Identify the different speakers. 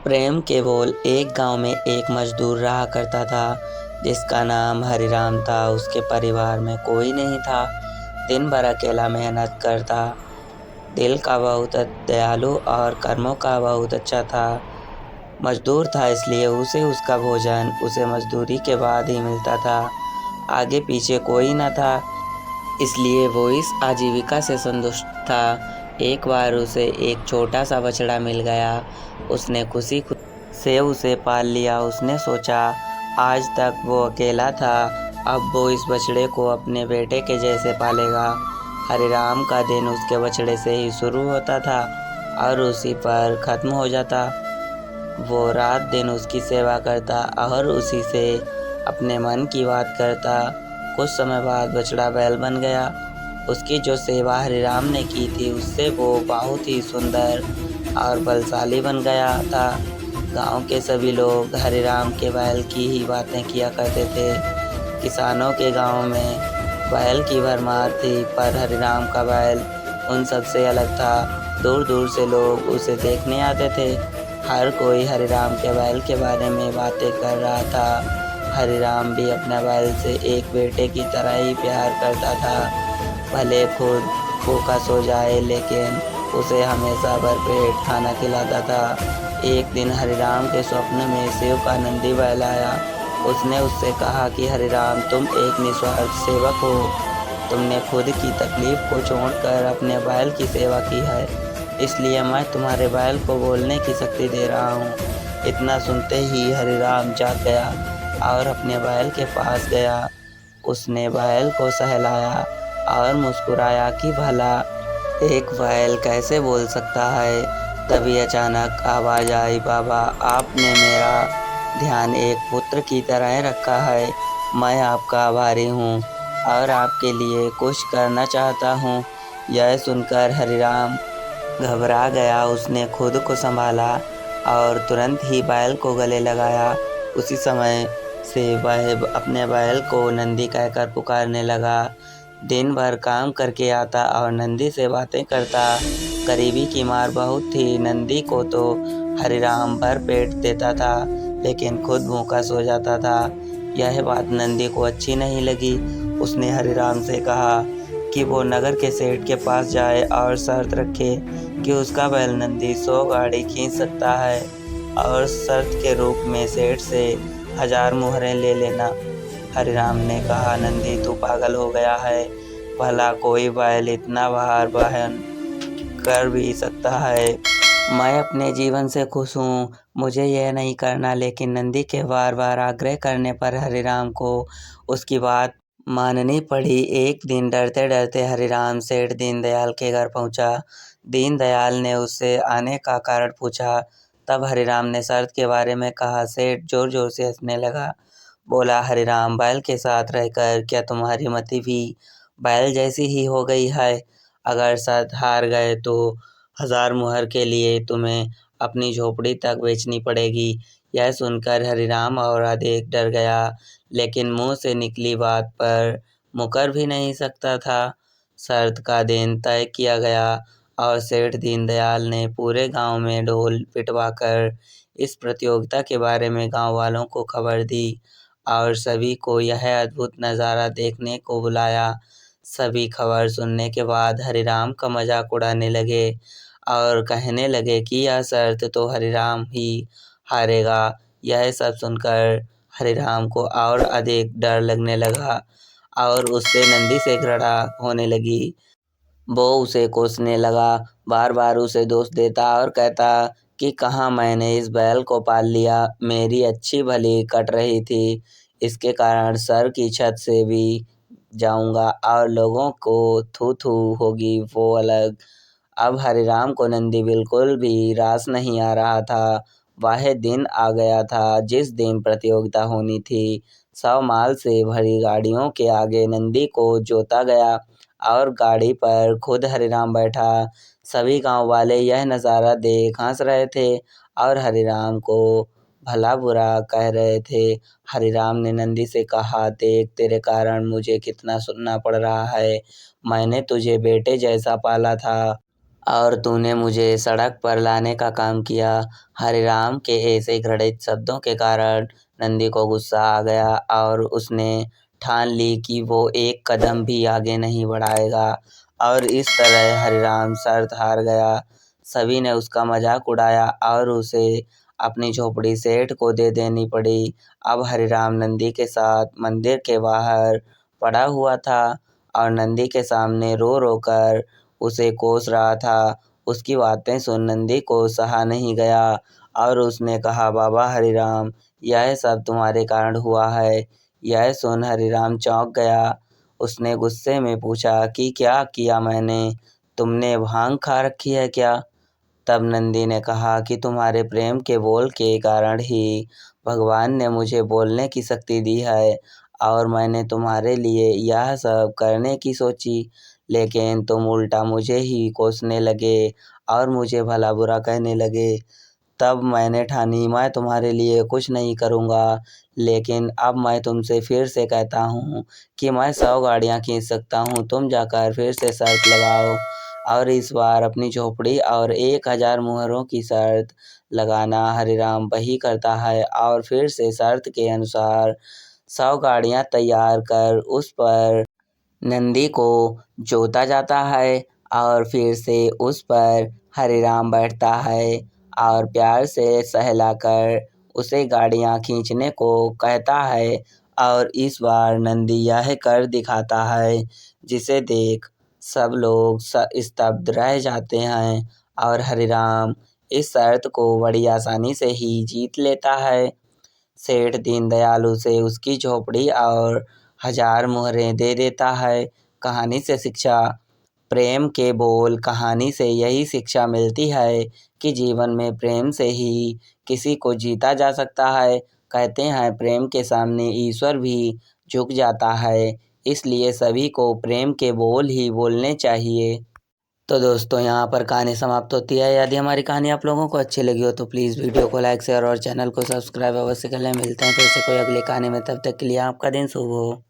Speaker 1: प्रेम के बोल। एक गांव में एक मजदूर रहा करता था जिसका नाम हरिराम था। उसके परिवार में कोई नहीं था। दिन भर अकेला मेहनत करता। दिल का बहुत दयालु और कर्मों का बहुत अच्छा था। मजदूर था इसलिए उसे उसका भोजन उसे मजदूरी के बाद ही मिलता था। आगे पीछे कोई न था, इसलिए वो इस आजीविका से संतुष्ट था। एक बार उसे एक छोटा सा बछड़ा मिल गया। उसने खुशी से उसे पाल लिया। उसने सोचा, आज तक वो अकेला था, अब वो इस बछड़े को अपने बेटे के जैसे पालेगा। हरिराम का दिन उसके बछड़े से ही शुरू होता था और उसी पर खत्म हो जाता। वो रात दिन उसकी सेवा करता और उसी से अपने मन की बात करता। कुछ समय बाद बछड़ा बैल बन गया। उसकी जो सेवा हरिराम ने की थी उससे वो बहुत ही सुंदर और बलशाली बन गया था। गांव के सभी लोग हरिराम के बैल की ही बातें किया करते थे। किसानों के गांव में बैल की भरमार थी, पर हरिराम का बैल उन सबसे अलग था। दूर दूर से लोग उसे देखने आते थे। हर कोई हरिराम के बैल के बारे में बातें कर रहा था। हरिराम भी अपने बैल से एक बेटे की तरह ही प्यार करता था। भले खुद भूखा सो जाए, लेकिन उसे हमेशा भरपेट खाना खिलाता था। एक दिन हरिराम के स्वप्न में शिव का नंदी बैल आया। उसने उससे कहा कि हरिराम, तुम एक निस्वार्थ सेवक हो। तुमने खुद की तकलीफ को छोड़कर अपने बैल की सेवा की है, इसलिए मैं तुम्हारे बैल को बोलने की शक्ति दे रहा हूँ। इतना सुनते ही हरिराम जाग गया और अपने बैल के पास गया। उसने बैल को सहलाया और मुस्कुराया कि भला एक बैल कैसे बोल सकता है। तभी अचानक आवाज आई, बाबा, आपने मेरा ध्यान एक पुत्र की तरह रखा है। मैं आपका आभारी हूँ और आपके लिए कुछ करना चाहता हूँ। यह सुनकर हरिराम घबरा गया। उसने खुद को संभाला और तुरंत ही बैल को गले लगाया। उसी समय से वह अपने बैल को नंदी कहकर पुकारने लगा। दिन भर काम करके आता और नंदी से बातें करता। गरीबी की मार बहुत थी। नंदी को तो हरिराम भर पेट देता था, लेकिन खुद भूखा सो जाता था। यह बात नंदी को अच्छी नहीं लगी। उसने हरिराम से कहा कि वो नगर के सेठ के पास जाए और शर्त रखे कि उसका बैल नंदी 100 गाड़ी खींच सकता है और शर्त के रूप में सेठ से 1000 मुहरें ले लेना। हरिराम ने कहा, नंदी, तू पागल हो गया है। भला कोई बैल इतना भार वहन कर भी सकता है। मैं अपने जीवन से खुश हूँ, मुझे यह नहीं करना। लेकिन नंदी के बार बार आग्रह करने पर हरिराम को उसकी बात माननी पड़ी। एक दिन डरते डरते हरिराम सेठ दीनदयाल के घर पहुंचा। दीनदयाल ने उससे आने का कारण पूछा। तब हरिराम ने शर्त के बारे में कहा। सेठ जोर जोर से हंसने लगा। बोला, हरिराम, बैल के साथ रहकर क्या तुम्हारी मति भी बैल जैसी ही हो गई है? अगर शर्त हार गए तो 1000 मुहर के लिए तुम्हें अपनी झोपड़ी तक बेचनी पड़ेगी। यह सुनकर हरिराम और अधिक डर गया, लेकिन मुंह से निकली बात पर मुकर भी नहीं सकता था। शर्त का दिन तय किया गया और सेठ दीनदयाल ने पूरे गांव में ढोल पिटवाकर इस प्रतियोगिता के बारे में गांव वालों को खबर दी और सभी को यह अद्भुत नज़ारा देखने को बुलाया। सभी खबर सुनने के बाद हरिराम का मजाक उड़ाने लगे और कहने लगे कि यह शर्त तो हरिराम ही हारेगा। यह सब सुनकर हरिराम को और अधिक डर लगने लगा और उससे नंदी से घृणा होने लगी। वो उसे कोसने लगा, बार बार उसे दोष देता और कहता कि कहाँ मैंने इस बैल को पाल लिया। मेरी अच्छी भली कट रही थी, इसके कारण सर की छत से भी जाऊंगा और लोगों को थू थू होगी वो अलग। अब हरिराम को नंदी बिल्कुल भी रास नहीं आ रहा था। वह दिन आ गया था जिस दिन प्रतियोगिता होनी थी। 100 माल से भरी गाड़ियों के आगे नंदी को जोता गया और गाड़ी पर खुद हरिराम बैठा। सभी गांव वाले यह नज़ारा देख हंस रहे थे और हरिराम को भला बुरा कह रहे थे। हरिराम ने नंदी से कहा, देख, तेरे कारण मुझे कितना सुनना पड़ रहा है। मैंने तुझे बेटे जैसा पाला था और तूने मुझे सड़क पर लाने का काम किया। हरिराम के ऐसे घृणित शब्दों के कारण नंदी को गुस्सा आ गया और उसने ठान ली कि वो एक कदम भी आगे नहीं बढ़ाएगा। और इस तरह हरिराम शर्त हार गया। सभी ने उसका मजाक उड़ाया और उसे अपनी झोपड़ी सेठ को दे देनी पड़ी। अब हरिराम नंदी के साथ मंदिर के बाहर पड़ा हुआ था और नंदी के सामने रो रो कर उसे कोस रहा था। उसकी बातें सुन नंदी को सहा नहीं गया और उसने कहा, बाबा हरिराम, यह सब तुम्हारे कारण हुआ है। यह सुन हरिराम चौंक गया। उसने गुस्से में पूछा कि क्या किया मैंने? तुमने भांग खा रखी है क्या? तब नंदी ने कहा कि तुम्हारे प्रेम के बोल के कारण ही भगवान ने मुझे बोलने की शक्ति दी है और मैंने तुम्हारे लिए यह सब करने की सोची, लेकिन तुम उल्टा मुझे ही कोसने लगे और मुझे भला बुरा कहने लगे। तब मैंने ठानी मैं तुम्हारे लिए कुछ नहीं करूँगा, लेकिन अब मैं तुमसे फिर से कहता हूँ कि मैं 100 गाड़ियाँ खींच सकता हूँ। तुम जाकर फिर से शर्त लगाओ और इस बार अपनी झोपड़ी और 1000 मुहरों की शर्त लगाना। हरिराम वही करता है और फिर से शर्त के अनुसार 100 गाड़ियाँ तैयार कर उस पर नंदी को जोता जाता है और फिर से उस पर हरिराम बैठता है और प्यार से सहलाकर उसे गाड़ियाँ खींचने को कहता है और इस बार नंदी यह कर दिखाता है, जिसे देख सब लोग स्तब्ध रह जाते हैं और हरिराम इस शर्त को बड़ी आसानी से ही जीत लेता है। सेठ दीनदयाल उसे उसकी झोपड़ी और 1000 मुहरें दे देता है। कहानी से शिक्षा। प्रेम के बोल। कहानी से यही शिक्षा मिलती है कि जीवन में प्रेम से ही किसी को जीता जा सकता है। कहते हैं प्रेम के सामने ईश्वर भी झुक जाता है, इसलिए सभी को प्रेम के बोल ही बोलने चाहिए। तो दोस्तों, यहाँ पर कहानी समाप्त होती है। यदि हमारी कहानी आप लोगों को अच्छी लगी हो तो प्लीज़ वीडियो को लाइक शेयर और चैनल को सब्सक्राइब अवश्य कर लें। मिलते हैं फिर से कोई अगली कहानी में, तब तक के लिए आपका दिन शुभ हो।